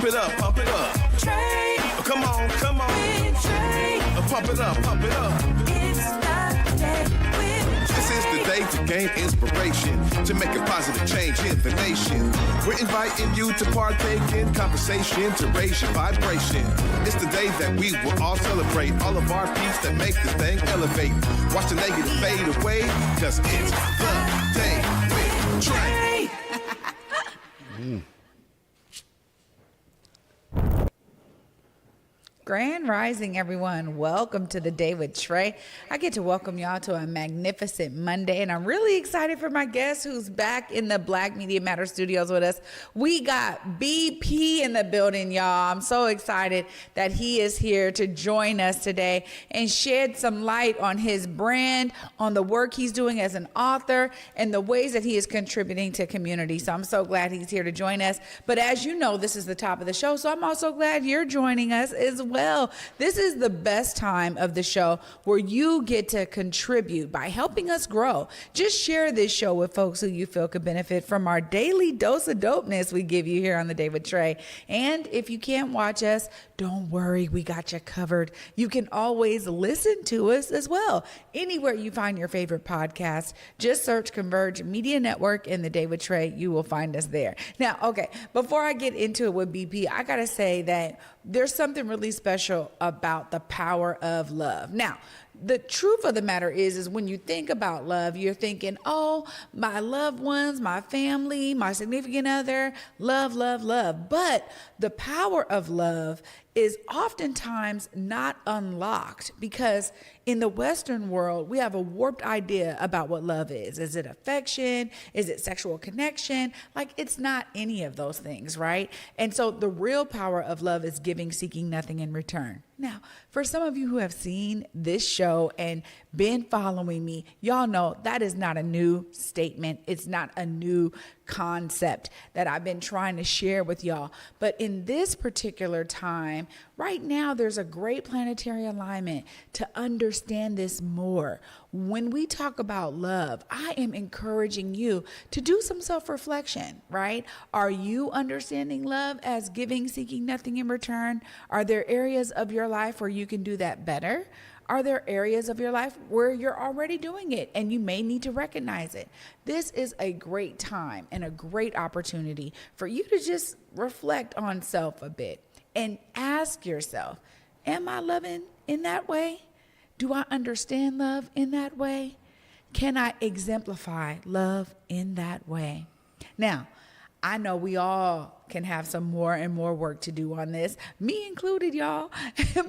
it up, pump it up. Trae. Come on, come on. With Trae. Pump it up, pump it up. It's the day with Trae. This is the day to gain inspiration, to make a positive change in the nation. We're inviting you to partake in conversation, to raise your vibration. It's the day that we will all celebrate all of our peace that make this thing elevate. Watch the negative fade away, cause it's the day with Trae. Grand Rising, everyone. Welcome to the Day with Trae. I get to welcome y'all to a magnificent Monday, and I'm really excited for my guest who's back in the Black Media Matter studios with us. We got BP in the building, y'all. I'm so excited that he is here to join us today and shed some light on his brand, on the work he's doing as an author, and the ways that he is contributing to community. So I'm so glad he's here to join us. But as you know, this is the top of the show, so I'm also glad you're joining us as well. This is the best time of the show where you get to contribute by helping us grow. Just share this show with folks who you feel could benefit from our daily dose of dopeness we give you here on the Day with Trae. And if you can't watch us, don't worry, we got you covered. You can always listen to us as well. Anywhere you find your favorite podcast, just search Converge Media Network and the Day with Trae. You will find us there. Now, okay, before I get into it with BP, I gotta say that there's something really special about the power of love. Now, the truth of the matter is when you think about love, you're thinking, oh, my loved ones, my family, my significant other, love, love, love. But the power of love is oftentimes not unlocked because in the Western world, we have a warped idea about what love is. Is it affection? Is it sexual connection? Like, it's not any of those things, right? And so the real power of love is giving, seeking nothing in return. Now, for some of you who have seen this show and been following me, y'all know that is not a new statement. It's not a new concept that I've been trying to share with y'all. But in this particular time, right now, there's a great planetary alignment to understand this more. When we talk about love, I am encouraging you to do some self-reflection, right? Are you understanding love as giving, seeking nothing in return? Are there areas of your life where you can do that better? Are there areas of your life where you're already doing it and you may need to recognize it? This is a great time and a great opportunity for you to just reflect on self a bit and ask yourself, am I loving in that way? Do I understand love in that way? Can I exemplify love in that way? Now, I know we all can have some more and more work to do on this, me included, y'all.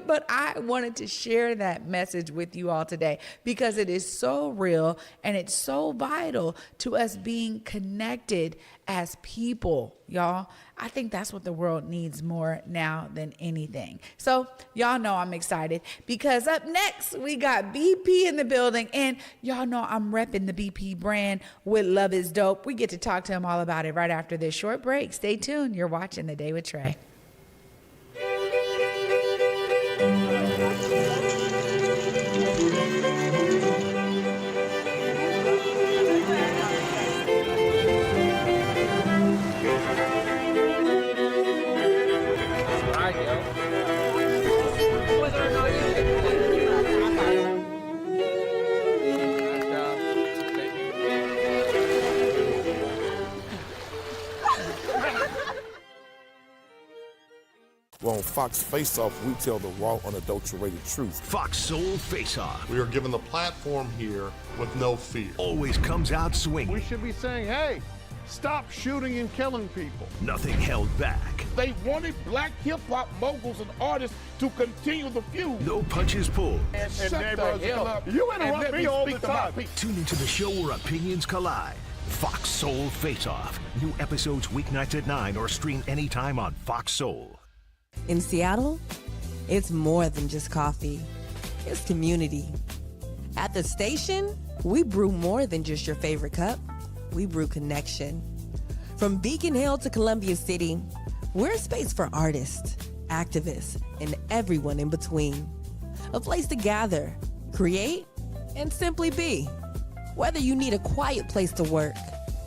But I wanted to share that message with you all today because it is so real and it's so vital to us being connected as people, y'all. I think that's what the world needs more now than anything. So y'all know I'm excited because up next we got BP in the building, and y'all know I'm repping the BP brand with Love is Dope. We get to talk to him all about it right after this short break. Stay tuned. You're watching The Day with Trae. Well, on Fox Face Off, we tell the raw, unadulterated truth. Fox Soul Face Off. We are given the platform here with no fear. Always comes out swinging. We should be saying, hey, stop shooting and killing people. Nothing held back. They wanted black hip-hop moguls and artists to continue the feud. No punches pulled. And shut the hell up. You interrupt me all the time. Tune into the show where opinions collide. Fox Soul Face Off. New episodes weeknights at 9 or stream anytime on Fox Soul. In Seattle, it's more than just coffee. It's community. At the station, we brew more than just your favorite cup. We brew connection. From Beacon Hill to Columbia City, we're a space for artists, activists, and everyone in between. A place to gather, create, and simply be. Whether you need a quiet place to work,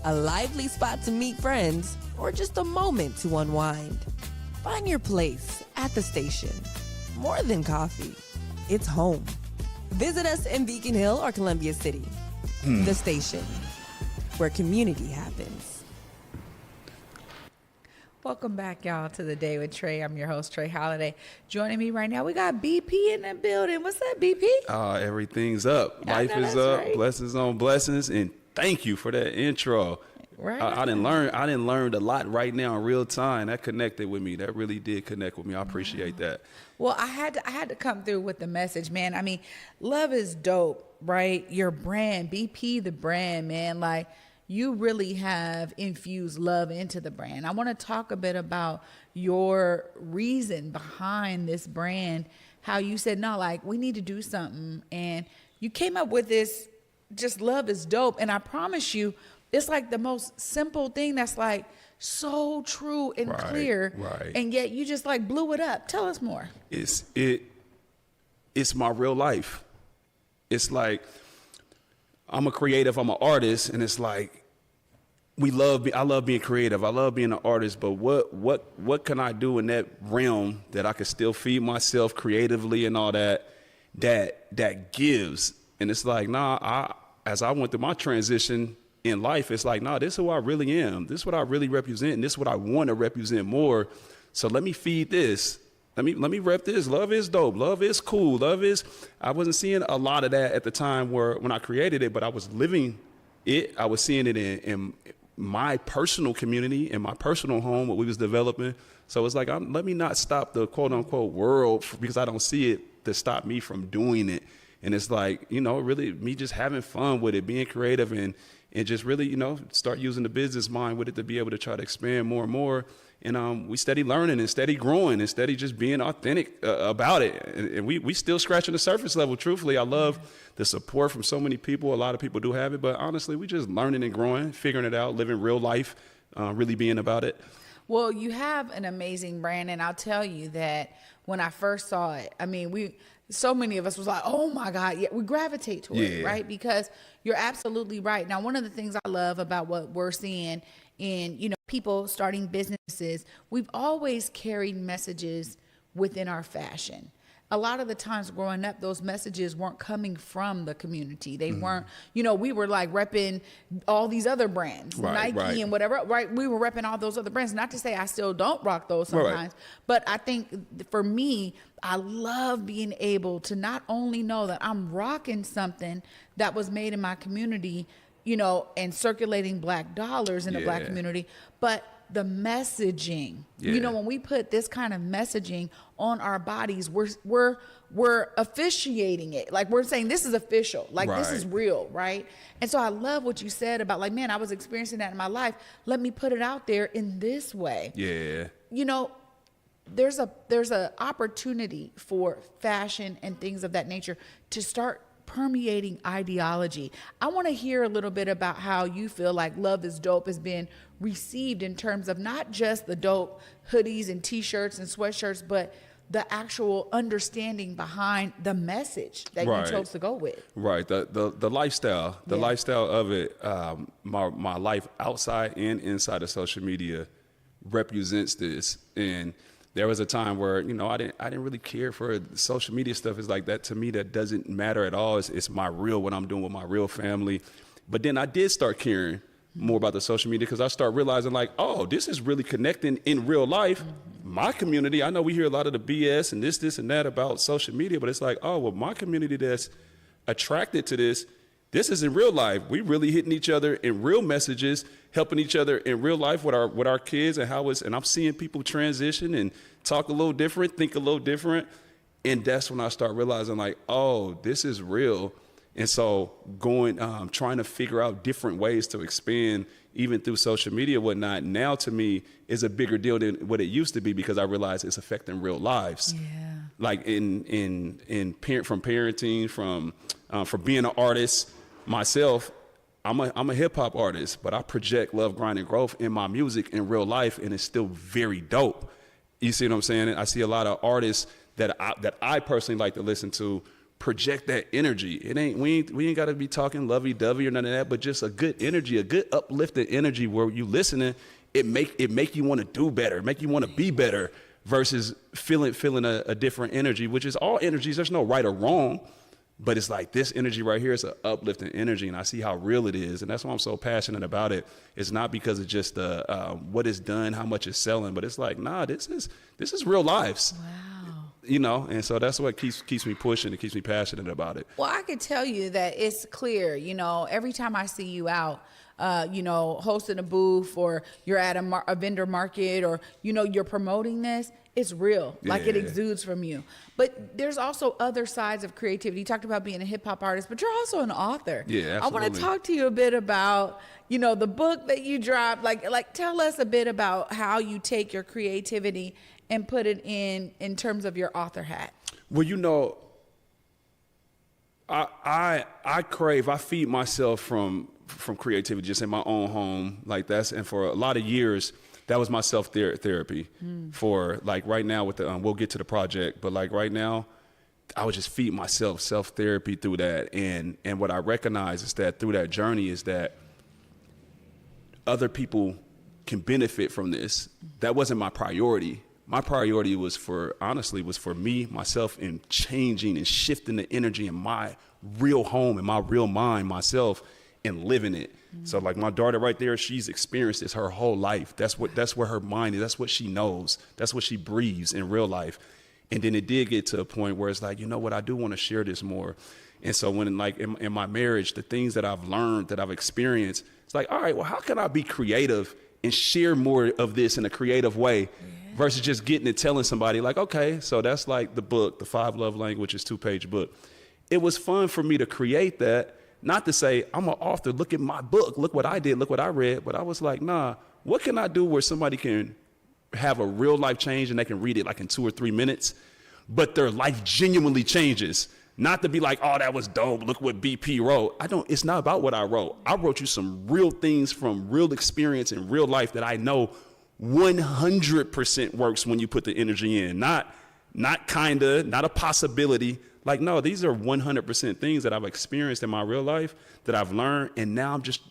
a lively spot to meet friends, or just a moment to unwind. Find your place at the station. More than coffee, it's home. Visit us in Beacon Hill or Columbia City. The station, where community happens. Welcome back, y'all, to the Day with Trae. I'm your host, Trae Holiday. Joining me right now, we got BP in the building. What's up, BP? Everything's up. I Life know is that's up. right. Blessings on blessings. And thank you for that intro. Right. I didn't learn a lot right now in real time. That connected with me. That really did connect with me. I appreciate that. Well, I had to come through with the message, man. I mean, love is dope, right? Your brand, BP, the brand, man. Like, you really have infused love into the brand. I want to talk a bit about your reason behind this brand, how you said, no, like, we need to do something. And you came up with this, just love is dope. And I promise you, it's like the most simple thing that's like so true and clear. Right. And yet you just like blew it up. Tell us more. It's my real life. It's like I'm a creative, I'm an artist, and it's like I love being creative. I love being an artist, but what can I do in that realm that I can still feed myself creatively and all that gives? And it's like, as I went through my transition in life, it's like, this is who I really am. This is what I really represent, and this is what I want to represent more. So let me feed this. Let me rep this. Love is dope. Love is cool. I wasn't seeing a lot of that at the time when I created it, but I was living it. I was seeing it in my personal community, in my personal home, what we was developing. So it's like, let me not stop the quote unquote world because I don't see it to stop me from doing it. And it's like, really me just having fun with it, being creative and just really, start using the business mind with it to be able to try to expand more and more. And we steady learning and steady growing and steady just being authentic about it. And we still scratching the surface level. Truthfully, I love the support from so many people. A lot of people do have it, but honestly, we just learning and growing, figuring it out, living real life, really being about it. Well, you have an amazing brand, and I'll tell you that when I first saw it, I mean, so many of us was like, oh my God, yeah, we gravitate to it, right? Because you're absolutely right. Now, one of the things I love about what we're seeing in, people starting businesses, we've always carried messages within our fashion. A lot of the times growing up, those messages weren't coming from the community. They weren't, we were like repping all these other brands, Nike and whatever, right? We were repping all those other brands. Not to say I still don't rock those sometimes, but I think for me, I love being able to not only know that I'm rocking something that was made in my community, and circulating Black dollars in the Black community, but the messaging, when we put this kind of messaging on our bodies, we're officiating it. Like we're saying, this is official, like this is real. Right. And so I love what you said about like, man, I was experiencing that in my life. Let me put it out there in this way. Yeah. There's a opportunity for fashion and things of that nature to start permeating ideology. I want to hear a little bit about how you feel like Love is Dope has been received in terms of not just the dope hoodies and t-shirts and sweatshirts, but the actual understanding behind the message that you chose to go with. Right. The lifestyle, lifestyle of it, my life outside and inside of social media represents this. And there was a time where, I didn't really care for social media stuff. It's like that to me, that doesn't matter at all. It's my real, what I'm doing with my real family. But then I did start caring more about the social media because I start realizing like, oh, this is really connecting in real life. My community, I know we hear a lot of the BS and this and that about social media, but it's like, oh, well, my community that's attracted to this is in real life. We really hitting each other in real messages, helping each other in real life with our kids and and I'm seeing people transition and talk a little different, think a little different. And that's when I start realizing like, oh, this is real. And so trying to figure out different ways to expand even through social media and whatnot, now to me is a bigger deal than what it used to be because I realize it's affecting real lives. Yeah. Like from parenting, from being an artist myself, I'm a hip hop artist, but I project love, grind, and growth in my music in real life, and it's still very dope. You see what I'm saying? I see a lot of artists that I personally like to listen to project that energy. We ain't got to be talking lovey-dovey or none of that, but just a good energy, a good uplifted energy where you listening, it make you want to do better, make you want to be better. versus feeling a different energy, which is all energies. There's no right or wrong, but it's like this energy right here is an uplifting energy, and I see how real it is, and that's why I'm so passionate about it. It's not because of just what it's done, how much it's selling, but it's like, nah, this is real lives. Wow. You know, and so that's what keeps me pushing. It keeps me passionate about it. Well, I could tell you that it's clear, you know, every time I see you out, you know, hosting a booth, or you're at a vendor market, or, you know, you're promoting this, it's real. Like, it exudes from you. But there's also other sides of creativity. You talked about being a hip hop artist, but you're also an author. Yeah, absolutely. I want to talk to you a bit about, you know, the book that you dropped. Like tell us a bit about how you take your creativity and put it in terms of your author hat. Well, you know, I feed myself from creativity just in my own home, like that's, and for a lot of years, that was my self-therapy. For like right now with the, we'll get to the project, but like right now, I would just feed myself self-therapy through that. And what I recognize is that through that journey is that other people can benefit from this. That wasn't my priority. My priority was for me, myself, and changing and shifting the energy in my real home and my real mind, myself, and living it. So like my daughter right there, she's experienced this her whole life. That's where her mind is. That's what she knows. That's what she breathes in real life. And then it did get to a point where it's like, you know what, I do want to share this more. And so when like in my marriage, the things that I've learned, that I've experienced, it's like, all right, well, how can I be creative and share more of this in a creative way versus just getting and telling somebody like, okay, so that's like the book, the 5 Love Languages 2-page book. It was fun for me to create that. Not to say I'm an author, look at my book, look what I did, look what I read. But I was like, nah, what can I do where somebody can have a real life change and they can read it like in 2 or 3 minutes, but their life genuinely changes. Not to be like, oh, that was dope, look what BP wrote. It's not about what I wrote. I wrote you some real things from real experience in real life that I know 100% works when you put the energy in. Not kinda, not a possibility. Like, no, these are 100% things that I've experienced in my real life that I've learned. And now I'm just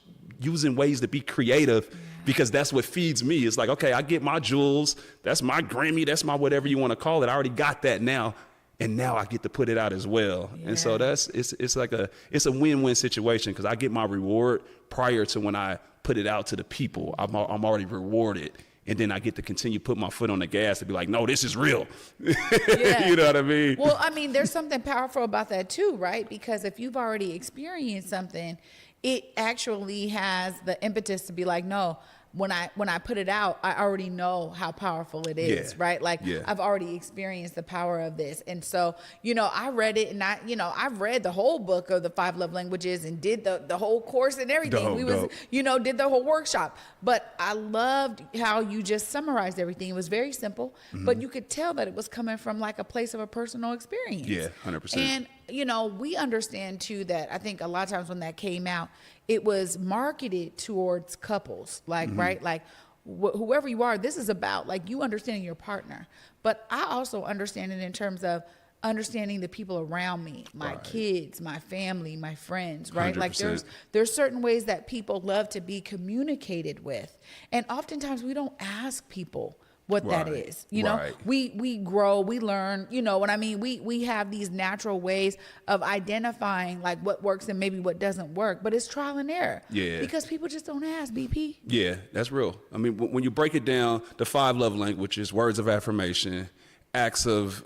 using ways to be creative because that's what feeds me. It's like, okay, I get my jewels. That's my Grammy. That's my whatever you want to call it. I already got that now. And now I get to put it out as well. Yeah. And so it's a win-win situation because I get my reward prior to when I put it out to the people. I'm already rewarded. And then I get to continue put my foot on the gas to be like, no, this is real. Yeah. You know what I mean? Well, I mean, there's something powerful about that too, right? Because if you've already experienced something, it actually has the impetus to be like, no, when I put it out, I already know how powerful it is, right? Like I've already experienced the power of this. And so, you know, I read it and I've read the whole book of the 5 Love Languages and did the whole course and everything. Did the whole workshop. But I loved how you just summarized everything. It was very simple, but you could tell that it was coming from like a place of a personal experience. Yeah, 100%. And, you know, we understand too that I think a lot of times when that came out, it was marketed towards couples, like, right? Like whoever you are, this is about like you understanding your partner. But I also understand it in terms of understanding the people around me, my kids, my family, my friends, right? 100%. Like there's certain ways that people love to be communicated with. And oftentimes we don't ask people what that is. You know, we grow, we learn, you know what I mean? We have these natural ways of identifying like what works and maybe what doesn't work, but it's trial and error. Yeah. Because people just don't ask, BP. Yeah, that's real. I mean, when you break it down, the 5 love languages, words of affirmation, acts of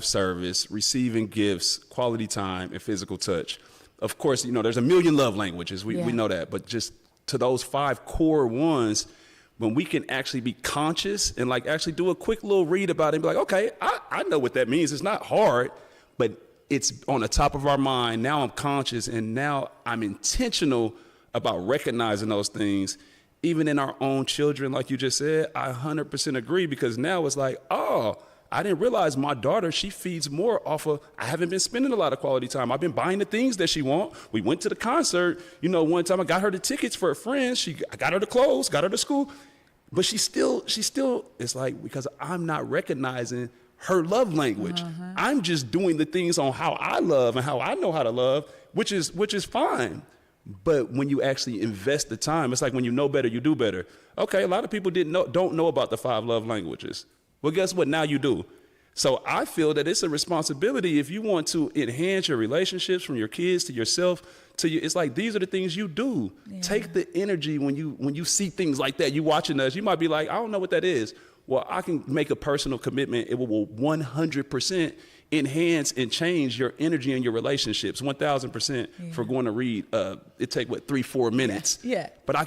service, receiving gifts, quality time, and physical touch. Of course, you know, there's a million love languages. We know that, but just to those 5 core ones, when we can actually be conscious and like actually do a quick little read about it and be like, okay, I know what that means. It's not hard, but it's on the top of our mind. Now I'm conscious and now I'm intentional about recognizing those things, even in our own children. Like you just said, I 100% agree because now it's like, oh, I didn't realize my daughter, she feeds more off of, I haven't been spending a lot of quality time. I've been buying the things that she wants. We went to the concert. You know, one time I got her the tickets for a friend. I got her the clothes, got her to school. But she still, it's like, because I'm not recognizing her love language. I'm just doing the things on how I love and how I know how to love, which is fine. But when you actually invest the time, it's like when you know better, you do better. Okay, a lot of people don't know about the 5 love languages. Well, guess what? Now you do. So I feel that it's a responsibility if you want to enhance your relationships from your kids to yourself to you. It's like these are the things you do. Yeah. Take the energy when you see things like that. You watching us, you might be like, I don't know what that is. Well, I can make a personal commitment. It will 100% enhance and change your energy in your relationships. 1,000% for going to read. It take 3-4 minutes. Yeah. But I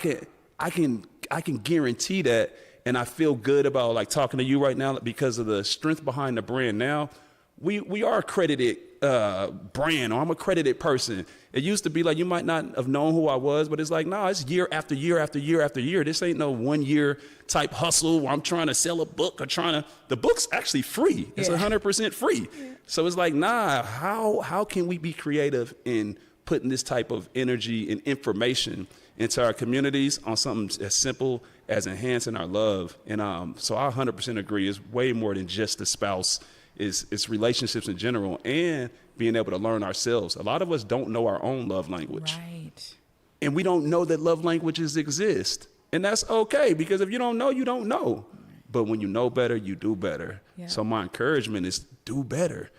can guarantee that. And I feel good about like talking to you right now because of the strength behind the brand. Now, we are a credited brand, or I'm a credited person. It used to be like you might not have known who I was, but it's like, nah, it's year after year after year after year. This ain't no 1 year type hustle where I'm trying to sell a book or the book's actually free. It's 100% free. Yeah. So it's like, nah, how can we be creative in putting this type of energy and information into our communities on something as simple as enhancing our love? And so I 100% agree. It's way more than just the spouse. It's relationships in general and being able to learn ourselves. A lot of us don't know our own love language. Right. And we don't know that love languages exist. And that's okay, because if you don't know, you don't know. But when you know better, you do better. Yeah. So my encouragement is do better.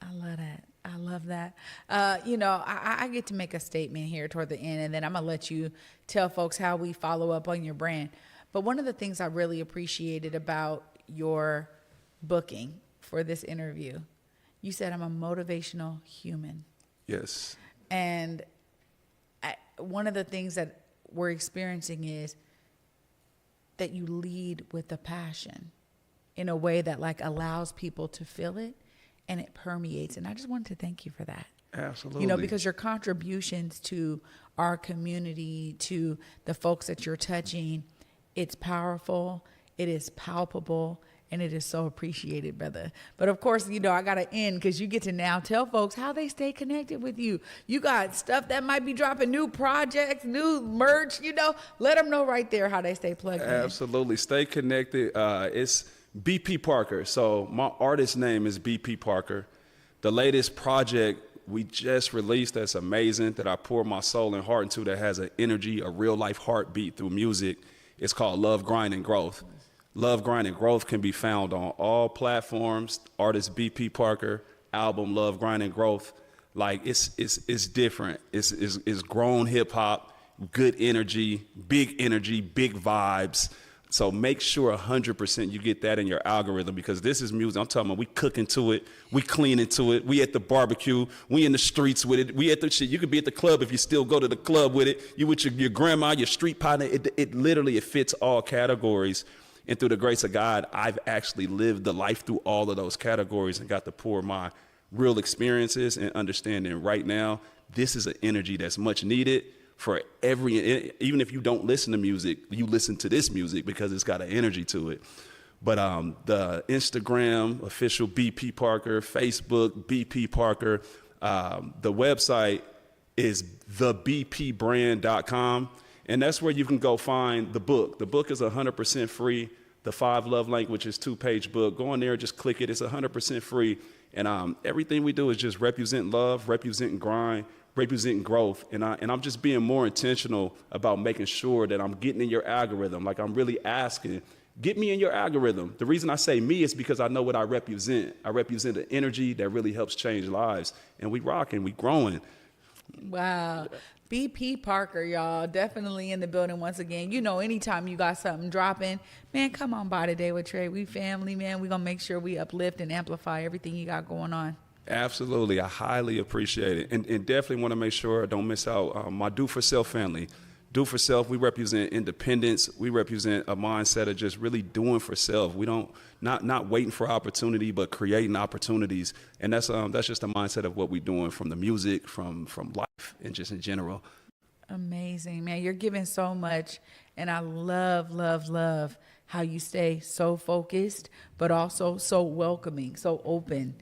I love that. I love that. I get to make a statement here toward the end, and then I'm going to let you tell folks how we follow up on your brand. But one of the things I really appreciated about your booking for this interview, you said I'm a motivational human. Yes. And one of the things that we're experiencing is that you lead with a passion in a way that like allows people to feel it and it permeates. And I just wanted to thank you for that. Absolutely. You know, because your contributions to our community, to the folks that you're touching, it's powerful, it is palpable, and it is so appreciated, brother. But of course, I got to end because you get to now tell folks how they stay connected with you. You got stuff that might be dropping, new projects, new merch, let them know right there how they stay plugged in. Absolutely. Stay connected. It's BP Parker. So my artist name is BP Parker. The latest project we just released that's amazing, that I pour my soul and heart into, that has an energy, a real life heartbeat through music. It's called Love, Grind, and Growth. Love, Grind, and Growth can be found on all platforms. Artist BP Parker, album Love, Grind, and Growth. Like it's different. It's grown hip hop, good energy, big vibes. So make sure 100% you get that in your algorithm, because this is music. I'm talking about we cooking to it, we cleaning to it, we at the barbecue, we in the streets with it, we at the shit. You could be at the club if you still go to the club with it. You with your grandma, your street partner. It literally fits all categories. And through the grace of God, I've actually lived the life through all of those categories and got to pour my real experiences and understanding. Right now, this is an energy that's much needed for even if you don't listen to music, you listen to this music because it's got an energy to it. But the Instagram, official BP Parker, Facebook, BP Parker, the website is thebpbrand.com. And that's where you can go find the book. The book is 100% free. The 5 Love Languages 2-page book. Go in there, just click it. It's 100% free. And everything we do is just represent love, representing grind, representing growth. And I'm just being more intentional about making sure that I'm getting in your algorithm. Like, I'm really asking, get me in your algorithm. The reason I say me is because I know what I represent. I represent an energy that really helps change lives. And we rocking, we growing. Wow. BP Parker, y'all, definitely in the building once again. Anytime you got something dropping, man, come on by today with Trae. We family, man. We're going to make sure we uplift and amplify everything you got going on. Absolutely. I highly appreciate it. And definitely want to make sure I don't miss out my Do For Self family. Do For Self, we represent independence. We represent a mindset of just really doing for self. We don't, not waiting for opportunity, but creating opportunities. And that's just a mindset of what we're doing from the music, from life, and just in general. Amazing, man. You're giving so much. And I love, love, love how you stay so focused, but also so welcoming, so open.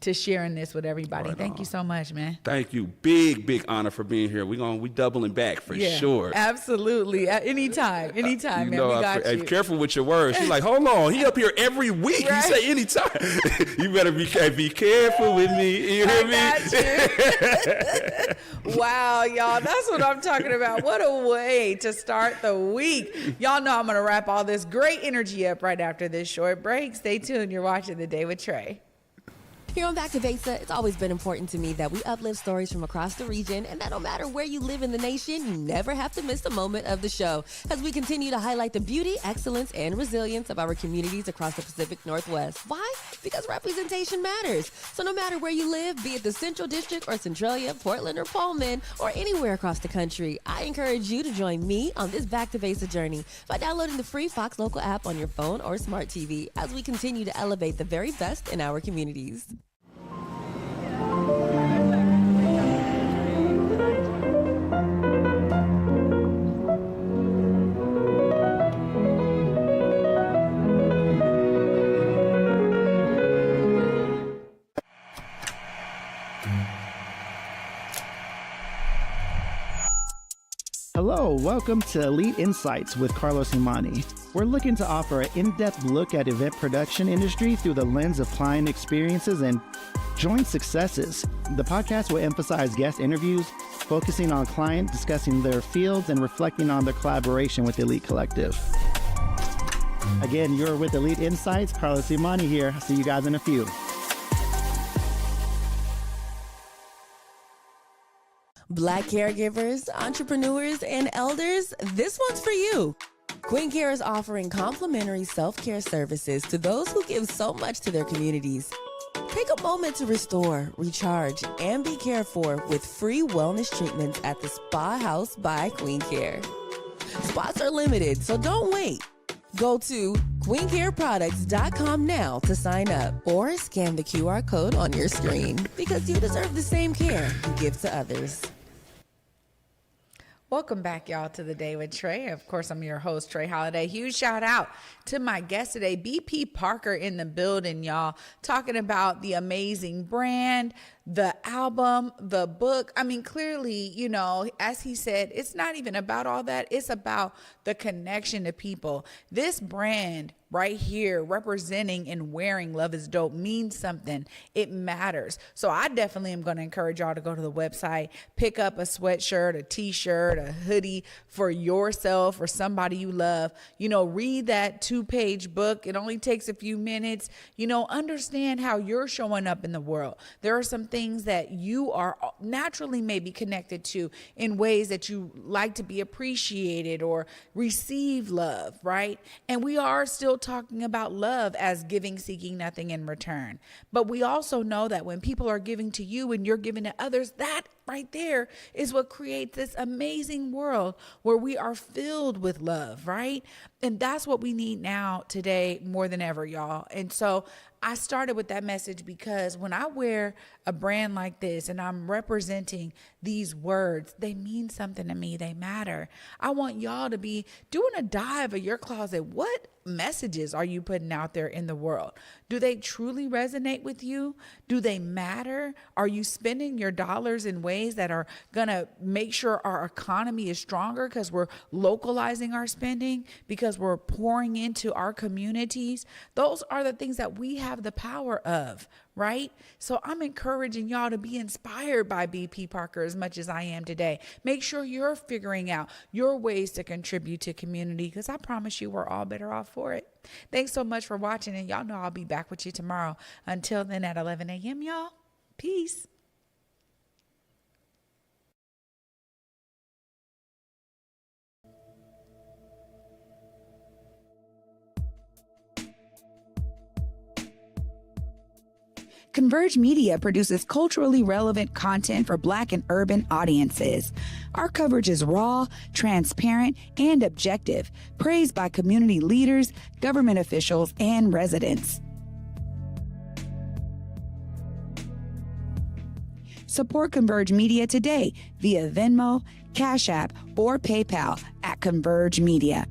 to sharing this with everybody. Right Thank on. you so much, man. Thank you. Big honor for being here. We doubling back for sure. Absolutely. Anytime, You man. know, We got hey, you. careful with your words. She's like, hold on, he up here every week. Right. You say anytime. You better be careful with me. You hear me? I got you. Wow, y'all. That's what I'm talking about. What a way to start the week. Y'all know I'm going to wrap all this great energy up right after this short break. Stay tuned. You're watching The Day with Trae. Here on Back to Basa, it's always been important to me that we uplift stories from across the region and that no matter where you live in the nation, you never have to miss a moment of the show as we continue to highlight the beauty, excellence, and resilience of our communities across the Pacific Northwest. Why? Because representation matters. So no matter where you live, be it the Central District or Centralia, Portland or Pullman, or anywhere across the country, I encourage you to join me on this Back to Basa journey by downloading the free Fox Local app on your phone or smart TV as we continue to elevate the very best in our communities. Hello, welcome to Elite Insights with Carlos Imani. We're looking to offer an in-depth look at event production industry through the lens of client experiences and joint successes. The podcast will emphasize guest interviews, focusing on client discussing their fields and reflecting on their collaboration with Elite Collective. Again, you're with Elite Insights. Carlos Imani here. I'll see you guys in a few. Black caregivers, entrepreneurs, and elders, this one's for you. Queen Care is offering complimentary self-care services to those who give so much to their communities. Take a moment to restore, recharge, and be cared for with free wellness treatments at the Spa House by Queen Care. Spots are limited, so don't wait. Go to queencareproducts.com now to sign up or scan the QR code on your screen because you deserve the same care you give to others. Welcome back, y'all, to The Day with Trae. Of course, I'm your host, Trae Holiday. Huge shout out to my guest today, BP Parker in the building, y'all, talking about the amazing brand, the album, the book. I mean, clearly, you know, as he said, it's not even about all that. It's about the connection to people. This brand right here representing and wearing Love is Dope means something. It matters. So I definitely am going to encourage y'all to go to the website, pick up a sweatshirt, a t-shirt, a hoodie for yourself or somebody you love. You know, read that 2-page book. It only takes a few minutes. You know, understand how you're showing up in the world. There are some things that you are naturally maybe connected to in ways that you like to be appreciated or receive love, right? And we are still talking about love as giving, seeking nothing in return. But we also know that when people are giving to you and you're giving to others, that right there is what creates this amazing world where we are filled with love, right? And that's what we need now today more than ever, y'all. And so I started with that message because when I wear a brand like this and I'm representing these words, they mean something to me. They matter. I want y'all to be doing a dive of your closet. What messages are you putting out there in the world? Do they truly resonate with you? Do they matter? Are you spending your dollars in ways that are going to make sure our economy is stronger because we're localizing our spending, because we're pouring into our communities? Those are the things that we have the power of, right? So I'm encouraging y'all to be inspired by BP Parker as much as I am today. Make sure you're figuring out your ways to contribute to community because I promise you we're all better off for it. Thanks so much for watching, and y'all know I'll be back with you tomorrow. Until then, at 11 a.m., y'all. Peace. Converge Media produces culturally relevant content for Black and urban audiences. Our coverage is raw, transparent, and objective, praised by community leaders, government officials, and residents. Support Converge Media today via Venmo, Cash App, or PayPal at Converge Media.